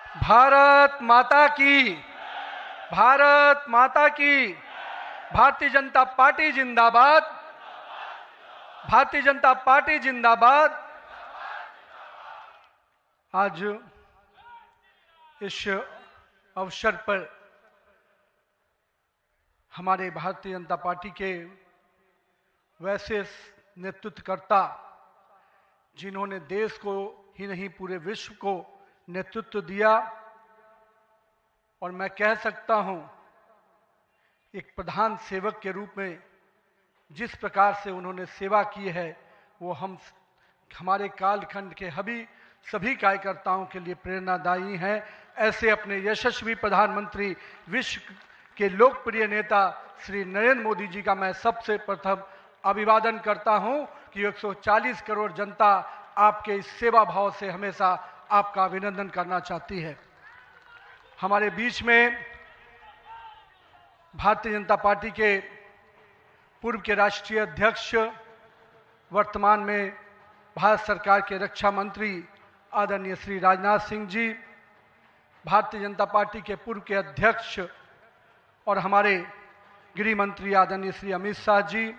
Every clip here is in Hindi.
भारत माता की, भारत माता की। भारतीय जनता पार्टी जिंदाबाद, भारतीय जनता पार्टी जिंदाबाद। आज इस अवसर पर हमारे भारतीय जनता पार्टी के वैसे नेतृत्वकर्ता, जिन्होंने देश को ही नहीं पूरे विश्व को नेतृत्व दिया, और मैं कह सकता हूं एक प्रधान सेवक के रूप में जिस प्रकार से उन्होंने सेवा की है, वो हमारे कालखंड के सभी कार्यकर्ताओं के लिए प्रेरणादायी हैं। ऐसे अपने यशस्वी प्रधानमंत्री, विश्व के लोकप्रिय नेता श्री नरेंद्र मोदी जी का मैं सबसे प्रथम अभिवादन करता हूं कि 140 करोड़ जनता आपके इस सेवा भाव से हमेशा आपका अभिनंदन करना चाहती है। हमारे बीच में भारतीय जनता पार्टी के पूर्व के राष्ट्रीय अध्यक्ष, वर्तमान में भारत सरकार के रक्षा मंत्री आदरणीय श्री राजनाथ सिंह जी, भारतीय जनता पार्टी के पूर्व के अध्यक्ष और हमारे गृह मंत्री आदरणीय श्री अमित शाह जी,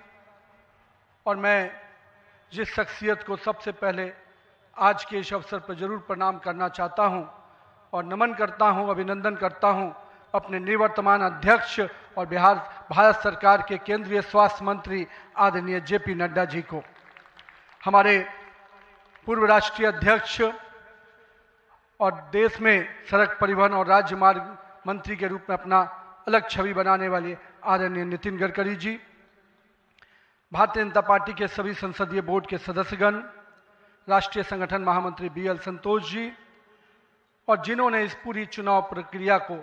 और मैं जिस शख्सियत को सबसे पहले आज के इस अवसर पर जरूर प्रणाम करना चाहता हूं और नमन करता हूं, अभिनंदन करता हूं, अपने निवर्तमान अध्यक्ष और भारत सरकार के केंद्रीय स्वास्थ्य मंत्री आदरणीय जेपी नड्डा जी को, हमारे पूर्व राष्ट्रीय अध्यक्ष और देश में सड़क परिवहन और राज्य मार्ग मंत्री के रूप में अपना अलग छवि बनाने वाले आदरणीय नितिन गडकरी जी, भारतीय जनता पार्टी के सभी संसदीय बोर्ड के सदस्यगण, राष्ट्रीय संगठन महामंत्री बीएल संतोष जी, और जिन्होंने इस पूरी चुनाव प्रक्रिया को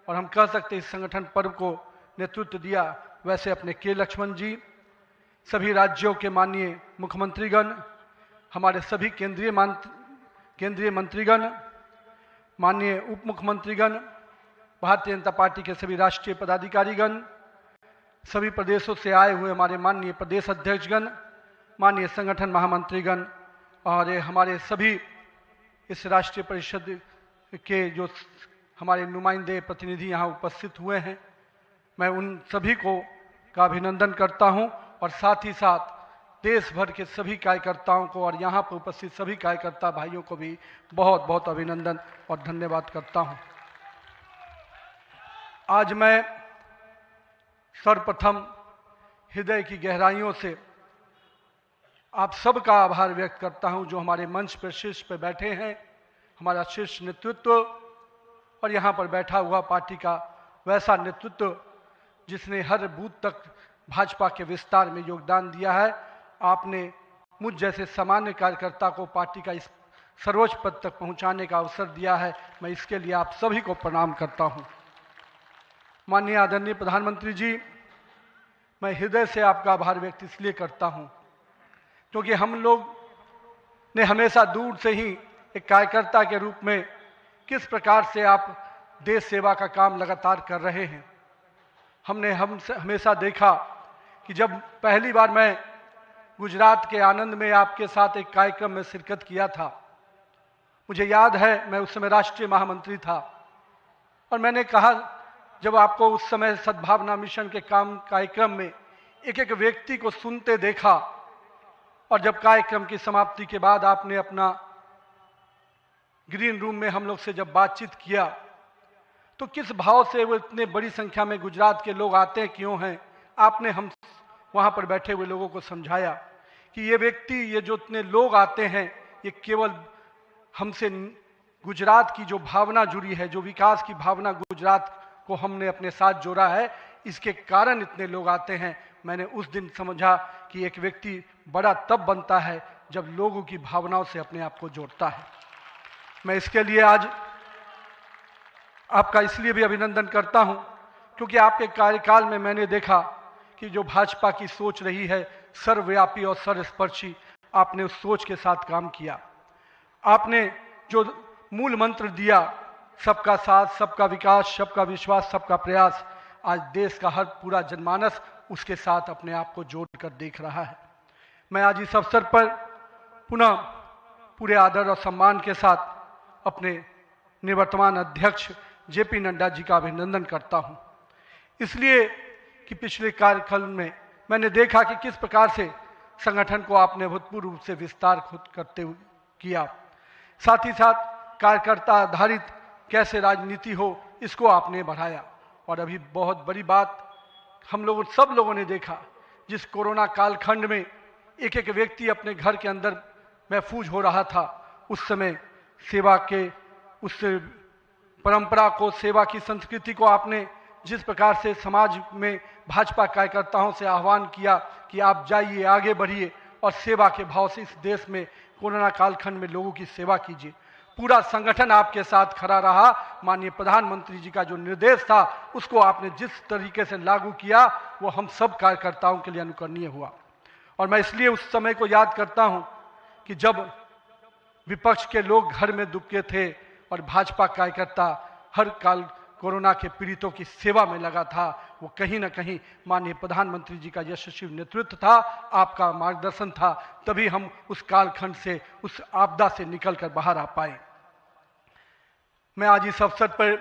और हम कह सकते हैं इस संगठन पर्व को नेतृत्व दिया, वैसे अपने के लक्ष्मण जी, सभी राज्यों के माननीय मुख्यमंत्रीगण, हमारे सभी केंद्रीय मंत्रीगण, माननीय उप मुख्यमंत्रीगण, भारतीय जनता पार्टी के सभी राष्ट्रीय पदाधिकारीगण, सभी प्रदेशों से आए हुए हमारे माननीय प्रदेश अध्यक्षगण, माननीय संगठन महामंत्रीगण, और हमारे सभी इस राष्ट्रीय परिषद के जो हमारे नुमाइंदे प्रतिनिधि यहाँ उपस्थित हुए हैं, मैं उन सभी को का अभिनंदन करता हूँ, और साथ ही साथ देश भर के सभी कार्यकर्ताओं को और यहाँ पर उपस्थित सभी कार्यकर्ता भाइयों को भी बहुत बहुत अभिनंदन और धन्यवाद करता हूँ। आज मैं सर्वप्रथम हृदय की गहराइयों से आप सबका आभार व्यक्त करता हूं, जो हमारे मंच पर शीर्ष पर बैठे हैं, हमारा शीर्ष नेतृत्व, और यहाँ पर बैठा हुआ पार्टी का वैसा नेतृत्व जिसने हर बूथ तक भाजपा के विस्तार में योगदान दिया है। आपने मुझ जैसे सामान्य कार्यकर्ता को पार्टी का इस सर्वोच्च पद तक पहुँचाने का अवसर दिया है। मैं इसके लिए आप सभी को प्रणाम करता हूँ। माननीय आदरणीय प्रधानमंत्री जी, मैं हृदय से आपका आभार व्यक्त इसलिए करता हूँ क्योंकि हम लोग ने हमेशा दूर से ही एक कार्यकर्ता के रूप में किस प्रकार से आप देश सेवा का काम लगातार कर रहे हैं, हमने हमेशा देखा कि जब पहली बार मैं गुजरात के आनंद में आपके साथ एक कार्यक्रम में शिरकत किया था, मुझे याद है मैं उस समय राष्ट्रीय महामंत्री था, और मैंने कहा जब आपको उस समय सद्भावना मिशन के कार्यक्रम में एक एक व्यक्ति को सुनते देखा, और जब कार्यक्रम की समाप्ति के बाद आपने अपना ग्रीन रूम में हम लोग से जब बातचीत किया, तो किस भाव से वो इतने बड़ी संख्या में गुजरात के लोग आते क्यों हैं, आपने हम वहाँ पर बैठे हुए लोगों को समझाया कि ये व्यक्ति, ये जो इतने लोग आते हैं, ये केवल हमसे गुजरात की जो भावना जुड़ी है, जो विकास की भावना गुजरात को हमने अपने साथ जोड़ा है, इसके कारण इतने लोग आते हैं। मैंने उस दिन समझा कि एक व्यक्ति बड़ा तब बनता है जब लोगों की भावनाओं से अपने आप को जोड़ता है। मैं इसके लिए आज आपका इसलिए भी अभिनंदन करता हूं क्योंकि आपके कार्यकाल में मैंने देखा कि जो भाजपा की सोच रही है सर्वव्यापी और सर्वस्पर्शी, आपने उस सोच के साथ काम किया। आपने जो मूल मंत्र दिया, सबका साथ, सबका विकास, सबका विश्वास, सबका प्रयास, आज देश का हर पूरा जनमानस उसके साथ अपने आप को जोड़कर देख रहा है। मैं आज इस अवसर पर पुनः पूरे आदर और सम्मान के साथ अपने निवर्तमान अध्यक्ष जेपी नड्डा जी का अभिनंदन करता हूं, इसलिए कि पिछले कार्यकाल में मैंने देखा कि किस प्रकार से संगठन को आपने अभूतपूर्व रूप से विस्तार खुद करते हुए किया। साथ ही साथ कार्यकर्ता आधारित कैसे राजनीति हो इसको आपने बढ़ाया। और अभी बहुत बड़ी बात हम लोगों सब लोगों ने देखा, जिस कोरोना कालखंड में एक एक व्यक्ति अपने घर के अंदर महफूज हो रहा था, उस समय सेवा के उस परंपरा को, सेवा की संस्कृति को आपने जिस प्रकार से समाज में भाजपा कार्यकर्ताओं से आह्वान किया कि आप जाइए, आगे बढ़िए और सेवा के भाव से इस देश में कोरोना कालखंड में लोगों की सेवा कीजिए। पूरा संगठन आपके साथ खड़ा रहा। माननीय प्रधानमंत्री जी का जो निर्देश था उसको आपने जिस तरीके से लागू किया वो हम सब कार्यकर्ताओं के लिए अनुकरणीय हुआ। और मैं इसलिए उस समय को याद करता हूं कि जब विपक्ष के लोग घर में दुबके थे और भाजपा कार्यकर्ता हर काल कोरोना के पीड़ितों की सेवा में लगा था, वो कहीं ना कहीं माननीय प्रधानमंत्री जी का यशस्वी नेतृत्व था, आपका मार्गदर्शन था, तभी हम उस कालखंड से, उस आपदा से निकलकर बाहर आ पाए। मैं आज इस अवसर पर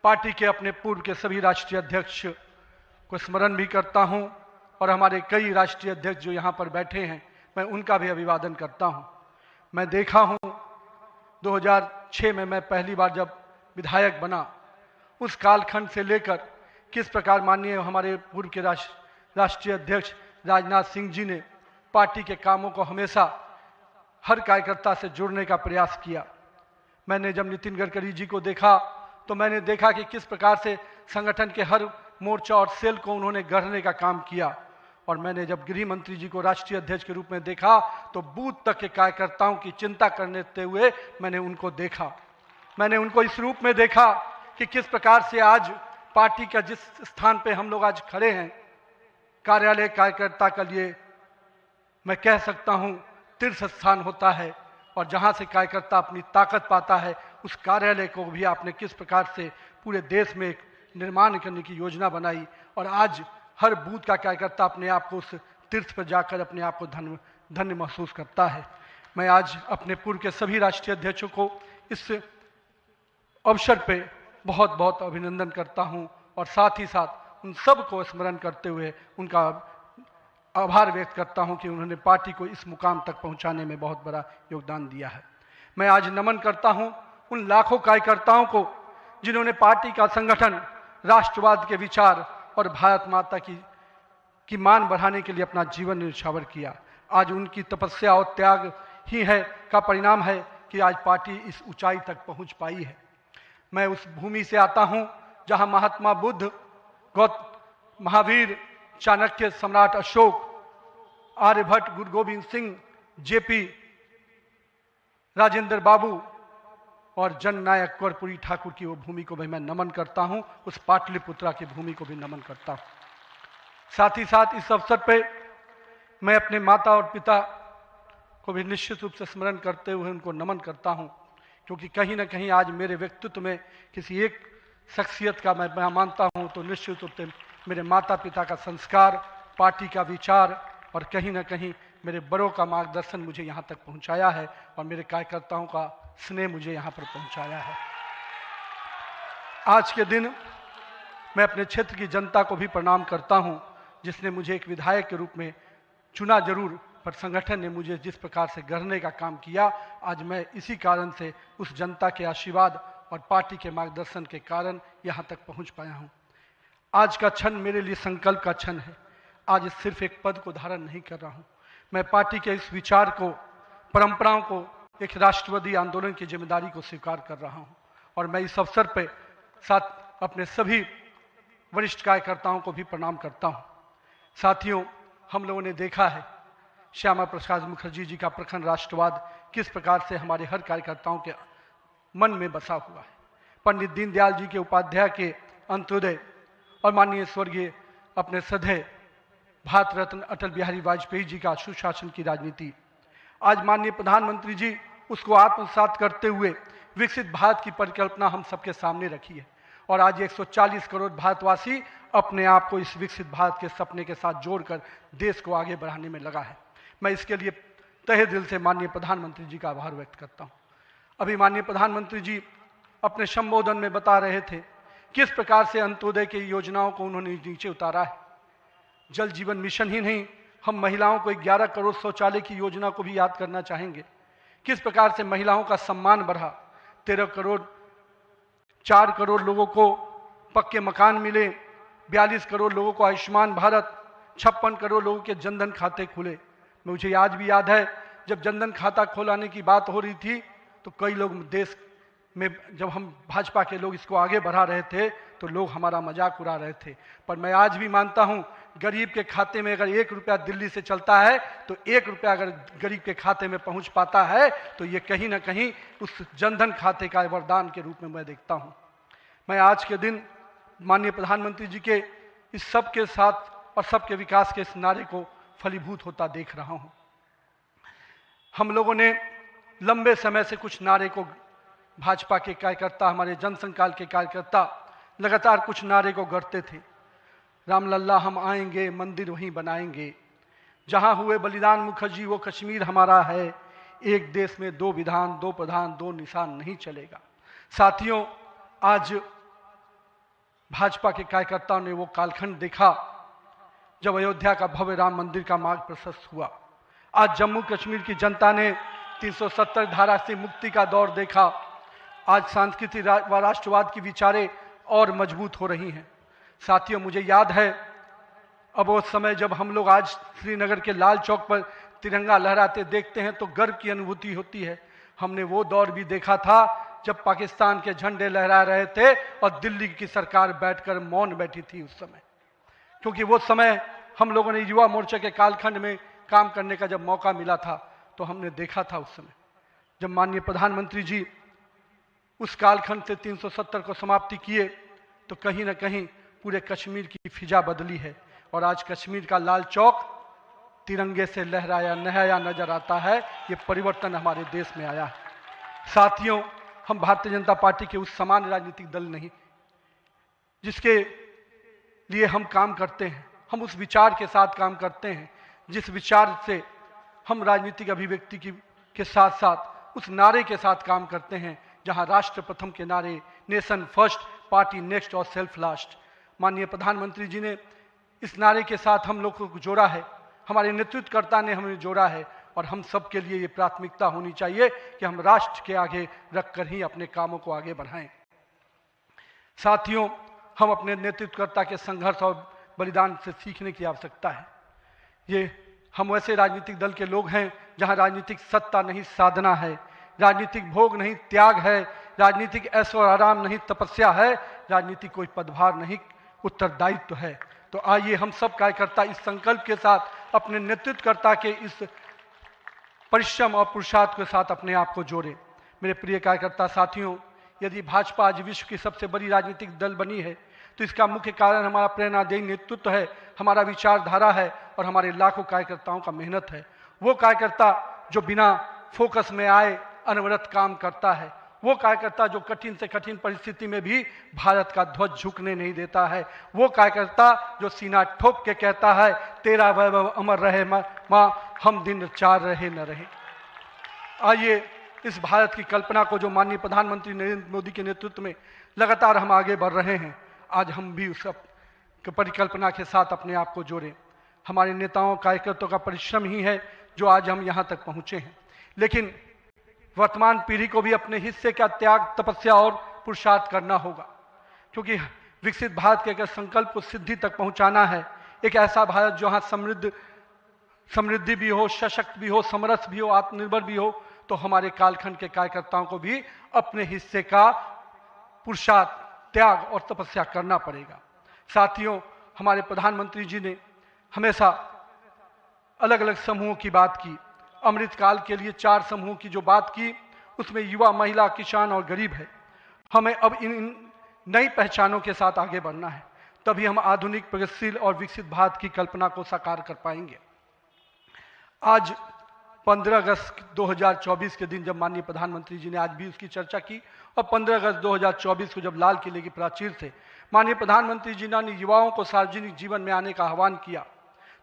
पार्टी के अपने पूर्व के सभी राष्ट्रीय अध्यक्ष को स्मरण भी करता हूं और हमारे कई राष्ट्रीय अध्यक्ष जो यहाँ पर बैठे हैं, मैं उनका भी अभिवादन करता हूं। मैं देखा हूं 2006 में मैं पहली बार जब विधायक बना, उस कालखंड से लेकर किस प्रकार माननीय हमारे पूर्व के राष्ट्रीय अध्यक्ष राजनाथ सिंह जी ने पार्टी के कामों को हमेशा हर कार्यकर्ता से जुड़ने का प्रयास किया। मैंने जब नितिन गडकरी जी को देखा तो मैंने देखा कि किस प्रकार से संगठन के हर मोर्चा और सेल को उन्होंने गढ़ने का काम किया। और मैंने जब गृह मंत्री जी को राष्ट्रीय अध्यक्ष के रूप में देखा तो बूथ तक के कार्यकर्ताओं की चिंता करते हुए मैंने उनको देखा। मैंने उनको इस रूप में देखा कि किस प्रकार से आज पार्टी का जिस स्थान पे हम लोग आज खड़े हैं, कार्यालय कार्यकर्ता के लिए मैं कह सकता हूं तीर्थ स्थान होता है, और जहां से कार्यकर्ता अपनी ताकत पाता है, उस कार्यालय को भी आपने किस प्रकार से पूरे देश में एक निर्माण करने की योजना बनाई। और आज हर बूथ का कार्यकर्ता अपने आप को उस तीर्थ पर जाकर अपने आप को धन्य महसूस करता है। मैं आज अपने पूर्व के सभी राष्ट्रीय अध्यक्षों को इस अवसर पे बहुत बहुत अभिनंदन करता हूं और साथ ही साथ उन सब को स्मरण करते हुए उनका आभार व्यक्त करता हूं कि उन्होंने पार्टी को इस मुकाम तक पहुंचाने में बहुत बड़ा योगदान दिया है। मैं आज नमन करता हूं उन लाखों कार्यकर्ताओं को जिन्होंने पार्टी का संगठन, राष्ट्रवाद के विचार और भारत माता की मान बढ़ाने के लिए अपना जीवन न्यौछावर किया। आज उनकी तपस्या और त्याग ही है का परिणाम है कि आज पार्टी इस ऊंचाई तक पहुंच पाई है। मैं उस भूमि से आता हूं जहां महात्मा बुद्ध, महावीर, चाणक्य, सम्राट अशोक, आर्यभट्ट, गुरु गोविंद सिंह, जेपी, राजेंद्र बाबू और जननायक कर्पूरी ठाकुर की वो भूमि को भी मैं नमन करता हूं, उस पाटलिपुत्रा की भूमि को भी नमन करता हूं। साथ ही साथ इस अवसर पे मैं अपने माता और पिता को भी निश्चित रूप से स्मरण करते हुए उनको नमन करता हूं, क्योंकि कहीं ना कहीं आज मेरे व्यक्तित्व में किसी एक शख्सियत का मैं मानता हूं तो निश्चित रूप से मेरे माता पिता का संस्कार, पार्टी का विचार और कहीं ना कहीं मेरे बड़ों का मार्गदर्शन मुझे यहाँ तक पहुँचाया है और मेरे कार्यकर्ताओं का स्नेह मुझे यहाँ पर पहुँचाया है। आज के दिन मैं अपने क्षेत्र की जनता को भी प्रणाम करता हूँ, जिसने मुझे एक विधायक के रूप में चुना जरूर, पर संगठन ने मुझे जिस प्रकार से गढ़ने का काम किया, आज मैं इसी कारण से उस जनता के आशीर्वाद और पार्टी के मार्गदर्शन के कारण यहाँ तक पहुँच पाया हूँ। आज का क्षण मेरे लिए संकल्प का क्षण है। आज सिर्फ एक पद को धारण नहीं कर रहा हूँ, मैं पार्टी के इस विचार को, परंपराओं को, एक राष्ट्रवादी आंदोलन की जिम्मेदारी को स्वीकार कर रहा हूँ। और मैं इस अवसर पर साथ अपने सभी वरिष्ठ कार्यकर्ताओं को भी प्रणाम करता हूँ। साथियों, हम लोगों ने देखा है श्यामा प्रसाद मुखर्जी जी का प्रखर राष्ट्रवाद किस प्रकार से हमारे हर कार्यकर्ताओं के मन में बसा हुआ है। पंडित दीनदयाल जी के उपाध्याय के अंत्योदय और माननीय स्वर्गीय अपने सधे भारत रत्न अटल बिहारी वाजपेयी जी का सुशासन की राजनीति, आज माननीय प्रधानमंत्री जी उसको आत्मसात करते हुए विकसित भारत की परिकल्पना हम सबके सामने रखी है। और आज 140 करोड़ भारतवासी अपने आप को इस विकसित भारत के सपने के साथ जोड़कर देश को आगे बढ़ाने में लगा है। मैं इसके लिए तहे दिल से माननीय प्रधानमंत्री जी का आभार व्यक्त करता हूँ। अभी माननीय प्रधानमंत्री जी अपने संबोधन में बता रहे थे किस प्रकार से अंत्योदय की योजनाओं को उन्होंने नीचे उतारा है। जल जीवन मिशन ही नहीं, हम महिलाओं को 11 करोड़ शौचालय की योजना को भी याद करना चाहेंगे। किस प्रकार से महिलाओं का सम्मान बढ़ा, 13 करोड़ 4 करोड़ लोगों को पक्के मकान मिले, 42 करोड़ लोगों को आयुष्मान भारत, 56 करोड़ लोगों के जनधन खाते खुले। मुझे आज भी याद है जब जनधन खाता खोलाने की बात हो रही थी तो कई लोग देश में, जब हम भाजपा के लोग इसको आगे बढ़ा रहे थे तो लोग हमारा मजाक उड़ा रहे थे। पर मैं आज भी मानता हूं गरीब के खाते में अगर 1 रुपया दिल्ली से चलता है तो 1 रुपया अगर गरीब के खाते में पहुंच पाता है तो ये कहीं ना कहीं उस जनधन खाते का वरदान के रूप में मैं देखता हूं। मैं आज के दिन माननीय प्रधानमंत्री जी के इस सब के साथ और सबके विकास के इस नारे को फलीभूत होता देख रहा हूं। हम लोगों ने लंबे समय से कुछ नारे को, भाजपा के कार्यकर्ता, हमारे जनसंकाल के कार्यकर्ता लगातार कुछ नारे को गढ़ते थे। रामलल्ला हम आएंगे, मंदिर वहीं बनाएंगे, जहां हुए बलिदान मुखर्जी वो कश्मीर हमारा है, एक देश में 2 विधान 2 प्रधान 2 निशान नहीं चलेगा। साथियों, आज भाजपा के कार्यकर्ताओं ने वो कालखंड देखा जब अयोध्या का भव्य राम मंदिर का मार्ग प्रशस्त हुआ। आज जम्मू कश्मीर की जनता ने 370 धारा से मुक्ति का दौर देखा। आज सांस्कृतिक व राष्ट्रवाद की विचारें और मजबूत हो रही हैं। साथियों, मुझे याद है अब वो समय जब हम लोग आज श्रीनगर के लाल चौक पर तिरंगा लहराते देखते हैं तो गर्व की अनुभूति होती है। हमने वो दौर भी देखा था जब पाकिस्तान के झंडे लहरा रहे थे और दिल्ली की सरकार बैठकर मौन बैठी थी उस समय, क्योंकि वो समय हम लोगों ने युवा मोर्चा के कालखंड में काम करने का जब मौका मिला था तो हमने देखा था उस समय जब माननीय प्रधानमंत्री जी उस कालखंड से 370 को समाप्ति किए तो कहीं ना कहीं पूरे कश्मीर की फिजा बदली है और आज कश्मीर का लाल चौक तिरंगे से लहराया नहाया नजर आता है। ये परिवर्तन हमारे देश में आया है। साथियों, हम भारतीय जनता पार्टी के उस समान राजनीतिक दल नहीं जिसके लिए हम काम करते हैं, हम उस विचार के साथ काम करते हैं जिस विचार से हम राजनीतिक अभिव्यक्ति के साथ साथ उस नारे के साथ काम करते हैं जहां राष्ट्र प्रथम के नारे, नेशन फर्स्ट, पार्टी नेक्स्ट और सेल्फ लास्ट, माननीय प्रधानमंत्री जी ने इस नारे के साथ हम लोगों को जोड़ा है, हमारे नेतृत्वकर्ता ने हमें जोड़ा है और हम सब के लिए ये प्राथमिकता होनी चाहिए कि हम राष्ट्र के आगे रखकर ही अपने कामों को आगे बढ़ाएं। साथियों, हम अपने नेतृत्वकर्ता के संघर्ष और बलिदान से सीखने की आवश्यकता है। ये हम वैसे राजनीतिक दल के लोग हैं जहां राजनीतिक सत्ता नहीं साधना है, राजनीतिक भोग नहीं त्याग है, राजनीतिक ऐशो आराम नहीं तपस्या है, राजनीतिक कोई पदभार नहीं उत्तरदायित्व है। तो आइए हम सब कार्यकर्ता इस संकल्प के साथ अपने नेतृत्वकर्ता के इस परिश्रम और पुरुषार्थ के साथ अपने आप को जोड़े। मेरे प्रिय कार्यकर्ता साथियों, यदि भाजपा आज विश्व की सबसे बड़ी राजनीतिक दल बनी है तो इसका मुख्य कारण हमारा प्रेरणादायी नेतृत्व है, हमारा विचारधारा है और हमारे लाखों कार्यकर्ताओं का मेहनत है। वो कार्यकर्ता जो बिना फोकस में आए अनवरत काम करता है, वो कार्यकर्ता जो कठिन से कठिन परिस्थिति में भी भारत का ध्वज झुकने नहीं देता है, वो कार्यकर्ता जो सीना ठोक के कहता है तेरा वैभव अमर रहे माँ, हम दिन 4 रहे न रहे। आइए इस भारत की कल्पना को जो माननीय प्रधानमंत्री नरेंद्र मोदी के नेतृत्व में लगातार हम आगे बढ़ रहे हैं, आज हम भी उस परिकल्पना के साथ अपने आप को जोड़ें। हमारे नेताओं कार्यकर्ताओं का परिश्रम ही है जो आज हम यहाँ तक पहुँचे हैं, लेकिन वर्तमान पीढ़ी को भी अपने हिस्से का त्याग, तपस्या और पुरुषार्थ करना होगा, क्योंकि विकसित भारत के अगर संकल्प को सिद्धि तक पहुंचाना है, एक ऐसा भारत जहां समृद्धि भी हो, सशक्त भी हो, समरस भी हो, आत्मनिर्भर भी हो, तो हमारे कालखंड के कार्यकर्ताओं को भी अपने हिस्से का पुरुषार्थ, त्याग और तपस्या करना पड़ेगा। साथियों, हमारे प्रधानमंत्री जी ने हमेशा अलग अलग समूहों की बात की। अमृतकाल के लिए 4 समूहों की जो बात की, उसमें युवा, महिला, किसान और गरीब है। हमें अब इन नई पहचानों के साथ आगे बढ़ना है, तभी हम आधुनिक, प्रगतिशील और विकसित भारत की कल्पना को साकार कर पाएंगे। आज 15 अगस्त 2024 के दिन जब माननीय प्रधानमंत्री जी ने आज भी उसकी चर्चा की और 15 अगस्त 2024 को जब लाल किले की प्राचीर से माननीय प्रधानमंत्री जी ने युवाओं को सार्वजनिक जीवन में आने का आह्वान किया,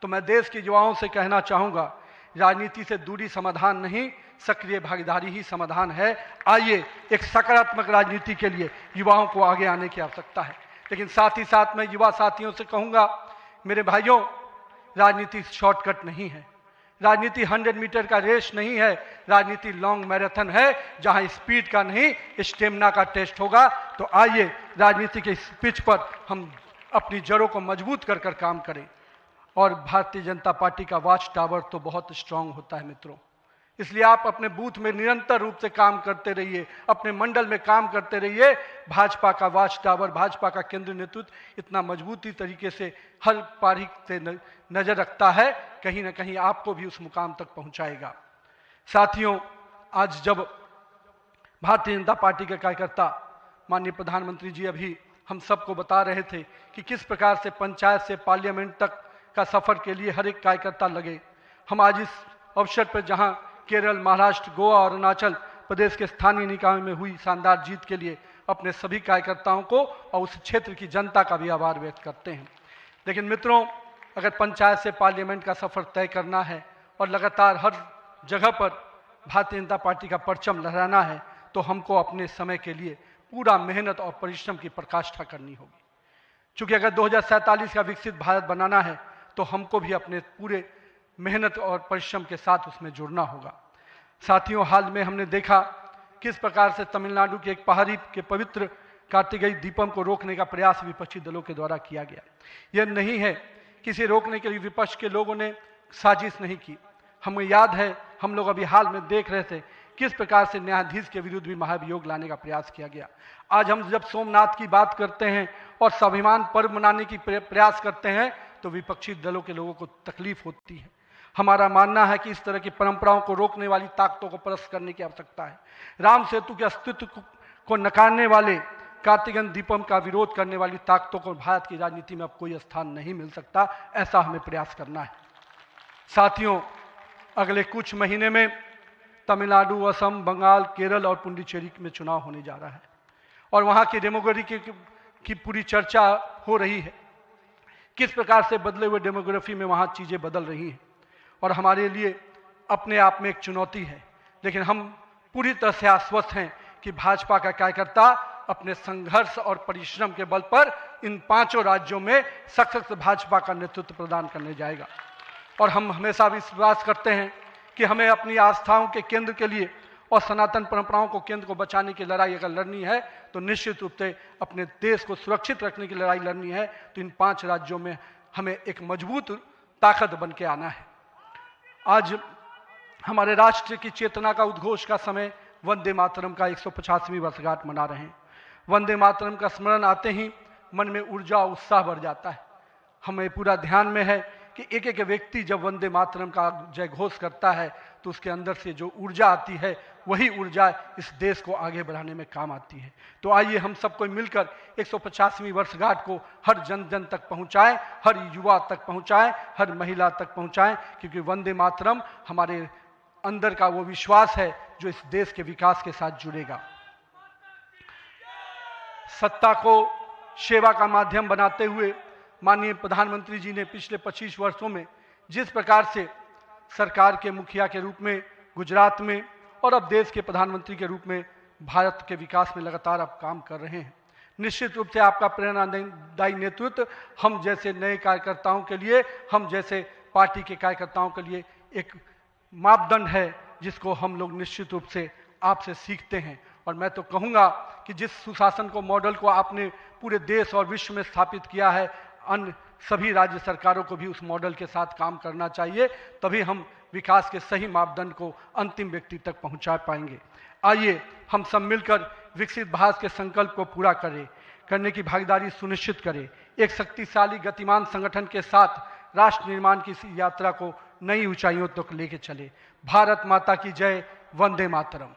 तो मैं देश के युवाओं से कहना चाहूँगा, राजनीति से दूरी समाधान नहीं, सक्रिय भागीदारी ही समाधान है। आइए एक सकारात्मक राजनीति के लिए युवाओं को आगे आने की आवश्यकता है। लेकिन साथ ही साथ मैं युवा साथियों से कहूँगा, मेरे भाइयों, राजनीति शॉर्टकट नहीं है, राजनीति 100 मीटर का रेस नहीं है, राजनीति लॉन्ग मैराथन है जहां स्पीड का नहीं स्टेमिना का टेस्ट होगा। तो आइए राजनीति के इस पिच पर हम अपनी जड़ों को मजबूत कर कर काम करें। और भारतीय जनता पार्टी का वॉच टावर तो बहुत स्ट्रांग होता है मित्रों, इसलिए आप अपने बूथ में निरंतर रूप से काम करते रहिए, अपने मंडल में काम करते रहिए। भाजपा का वॉच टावर, भाजपा का केंद्रीय नेतृत्व इतना मजबूती तरीके से हर पारी से नजर रखता है, कहीं ना कहीं आपको भी उस मुकाम तक पहुंचाएगा। साथियों, आज जब भारतीय जनता पार्टी के कार्यकर्ता, माननीय प्रधानमंत्री जी अभी हम सबको बता रहे थे कि किस प्रकार से पंचायत से पार्लियामेंट तक का सफर के लिए हर एक कार्यकर्ता लगे, हम आज इस अवसर पर जहां केरल, महाराष्ट्र, गोवा और अरुणाचल प्रदेश के स्थानीय निकायों में हुई शानदार जीत के लिए अपने सभी कार्यकर्ताओं को और उस क्षेत्र की जनता का भी आभार व्यक्त करते हैं। लेकिन मित्रों, अगर पंचायत से पार्लियामेंट का सफर तय करना है और लगातार हर जगह पर भारतीय जनता पार्टी का परचम लहराना है, तो हमको अपने समय के लिए पूरा मेहनत और परिश्रम की पराकाष्ठा करनी होगी। चूंकि अगर 2047 का विकसित भारत बनाना है तो हमको भी अपने पूरे मेहनत और परिश्रम के साथ उसमें जुड़ना होगा। साथियों, हाल में हमने देखा किस प्रकार से तमिलनाडु के एक पहाड़ी के पवित्र कार्तिकेय दीपम को रोकने का प्रयास विपक्षी दलों के द्वारा किया गया। यह नहीं है किसी रोकने के लिए विपक्ष के लोगों ने साजिश नहीं की। हमें याद है, हम लोग अभी हाल में देख रहे थे किस प्रकार से न्यायाधीश के विरुद्ध भी महाभियोग लाने का प्रयास किया गया। आज हम जब सोमनाथ की बात करते हैं और स्वाभिमान पर्व मनाने की प्रयास करते हैं तो विपक्षी दलों के लोगों को तकलीफ होती है। हमारा मानना है कि इस तरह की परंपराओं को रोकने वाली ताकतों को परास्त करने की आवश्यकता है। राम सेतु के अस्तित्व को नकारने वाले, कार्तिकेय दीपम का विरोध करने वाली ताकतों को भारत की राजनीति में अब कोई स्थान नहीं मिल सकता, ऐसा हमें प्रयास करना है। साथियों, अगले कुछ महीने में तमिलनाडु, असम, बंगाल, केरल और पुडुचेरी में चुनाव होने जा रहा है और वहाँ की डेमोग्राफी की पूरी चर्चा हो रही है। किस प्रकार से बदले हुए डेमोग्राफी में वहाँ चीज़ें बदल रही हैं और हमारे लिए अपने आप में एक चुनौती है। लेकिन हम पूरी तरह से आश्वस्त हैं कि भाजपा का कार्यकर्ता अपने संघर्ष और परिश्रम के बल पर इन 5 राज्यों में सशक्त भाजपा का नेतृत्व प्रदान करने जाएगा। और हम हमेशा विश्वास करते हैं कि हमें अपनी आस्थाओं के केंद्र के लिए और सनातन परंपराओं को केंद्र को बचाने की लड़ाई अगर लड़नी है तो निश्चित रूप से अपने देश को सुरक्षित रखने की लड़ाई लड़नी है तो इन 5 राज्यों में हमें एक मजबूत ताकत बन के आना है। आज हमारे राष्ट्र की चेतना का उद्घोष का समय वंदे मातरम का 150वीं वर्षगांठ मना रहे हैं। वंदे मातरम का स्मरण आते ही मन में ऊर्जा और उत्साह बढ़ जाता है। हमें पूरा ध्यान में है कि एक एक व्यक्ति जब वंदे मातरम का जय घोष करता है तो उसके अंदर से जो ऊर्जा आती है वही ऊर्जा इस देश को आगे बढ़ाने में काम आती है। तो आइए हम सबको मिलकर 150वीं वर्षगांठ को हर जन जन तक पहुंचाएं, हर युवा तक पहुंचाएं, हर महिला तक पहुंचाएं, क्योंकि वंदे मातरम हमारे अंदर का वो विश्वास है जो इस देश के विकास के साथ जुड़ेगा। सत्ता को सेवा का माध्यम बनाते हुए माननीय प्रधानमंत्री जी ने पिछले 25 वर्षों में जिस प्रकार से सरकार के मुखिया के रूप में गुजरात में और अब देश के प्रधानमंत्री के रूप में भारत के विकास में लगातार अब काम कर रहे हैं, निश्चित रूप से आपका प्रेरणादायी नेतृत्व हम जैसे नए कार्यकर्ताओं के लिए, हम जैसे पार्टी के कार्यकर्ताओं के लिए एक मापदंड है जिसको हम लोग निश्चित रूप से आपसे सीखते हैं। और मैं तो कहूँगा कि जिस सुशासन को मॉडल को आपने पूरे देश और विश्व में स्थापित किया है, अन्य सभी राज्य सरकारों को भी उस मॉडल के साथ काम करना चाहिए, तभी हम विकास के सही मापदंड को अंतिम व्यक्ति तक पहुंचा पाएंगे। आइए हम सब मिलकर विकसित भारत के संकल्प को पूरा करने की भागीदारी सुनिश्चित करें। एक शक्तिशाली गतिमान संगठन के साथ राष्ट्र निर्माण की इस यात्रा को नई ऊंचाइयों तक लेके चले। भारत माता की जय। वंदे मातरम।